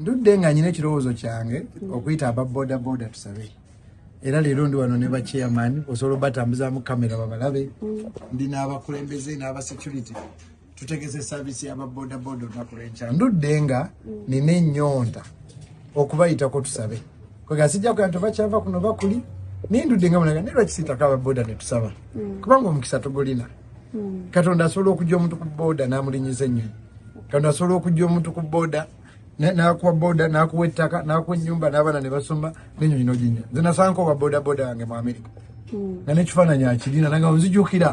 ndudde nga nyina ekirowoozo kyange okuyita aba boda boda tusabe era leero ndi wano ne ba chairman osobola obatambuzaamu kamera babalabe ndi n'abakulembeze n'aba security tutegese service y'aba boda boda olunaku lw'enkya ndudde nga nina ennyonta okubayitako tusabe kwega sijja kuya tobakyava kuno bakuli nindudde nga munaga ne lwakisiitako aba boda ne tusaba kubanga omukisa tugulina Katonda asobola okujja omuntu ku boda n'amulinyiza ennyonyi Katonda asobola okujja omuntu ku boda n'akuwa boda n'akuwa ettaka n'akuwa ennyumba n'abaana ne basoma n'ennyonyi n'oginya nze nasanka oba boda boda wange mu Amerika nga n'ekifaananyi akirina nanga nzijukira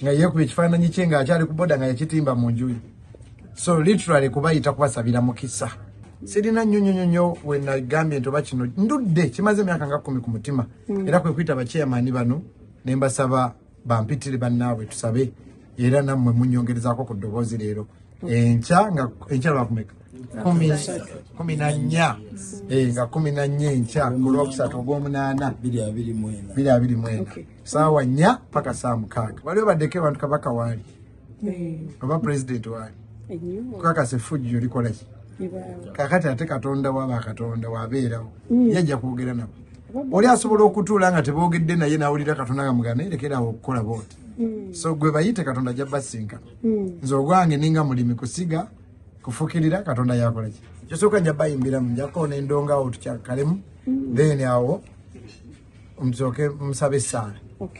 nga yeekuba ekifaananyi kye ng'akyali ku boda nga yakitimba mu nju ye so literally kubayita kubasabira mukisa sirina nnyonyonyonyo we nagambye nti oba kino ndudde kimaze emyaka nga 10 ku mutima era kwe kuyita bakyeyamaani bano ne mbasaba bampitire bannaabwe tusabe era nammwe munyongerezaako ku ddoboozi leero enkya lwakumeka 14 nga 14 enkya ku lwokusatu ogw'omunaana 2024 saawa 4 paka saa 6 waliwo baddeko abantu kabaka waali oba pulezidenti waali kakase fujjo likola ki kakati ate Katonda waba Katonda wabeerawo yajja kwogera nabo oli asobola okutuula nga teboogedde naye n'awulira Katonda nga mugana erekerawo okukola booti so gwe bayite Katonda jabbasinka nze ogwange ninga mulimi kusiga kufukirira Katonda yakola ki kyosooka nja bayimbiramu njako n'endongawo tukyakalemu then awo omusooke musabe essaala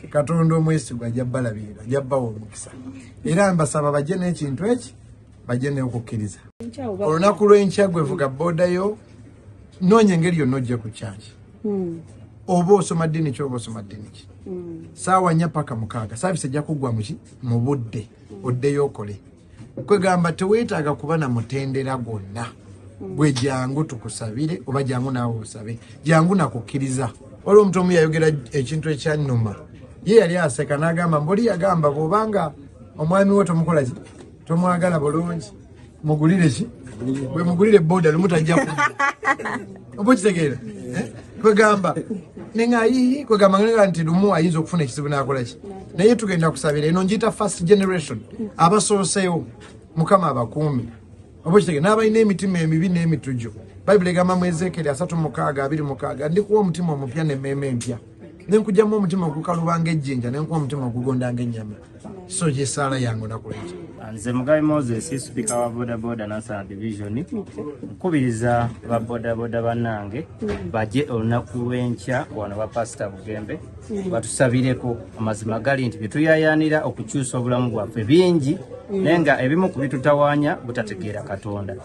Katonda omwesigwa jabbalabirira jabbawo omukisa era mbasaba bajje n'ekintu eki bajje n'okukkiriza olunaku lw'enkya gwe vuga bodayo noonya engeri yonna ojje ku kyaki oba osoma ddiini ki oba osoma ddiini ki saawa 4 paka 6 saavisi ejja kuggwa mu budde oddeyo okole kwegamba teweetaaga kuba na mutendera gwonna gwe jangu tukusabire oba jangu naawe osabe jangu nakukkiriza waliwo omuntu omu yayogera ekintu ekyannuma ye yali aseka n'agamba mboli yagamba bw'obanga omwami we tomukola ki tomwagala bulungi mugulire ki bwe mugulire boda lumutajja oba okitegeera kwegamba nengayi kwegamba nga nti lumu ayinza okufuna ekizibu n'akola ki naye tugenda kusabira eno njiyita first generation abasooseyo mukama abakuumi oba okitegeera n'abalina emitima emibi n'emitujjo bayibuli egamba mu Ezeekeri 3:26 ndikuwa omutima omupya n'emmeeme empya nenkugyamu omutima ogukalubanga ejjinja nenkuwa omutima ogugondanga ennyama so gyesaala yange olunaku lw'enkya nze Mugabi Moses speaker wa boda boda Nansana division nkubiriza ba boda boda bannange bajje olunaku lw'enkya wano ba Pastor Bugembe batusabireko amazima gali nti bituyayanira okukyusa obulamu bwaffe bingi nenga ebimu ku bitutawaanya butategeera Katonda.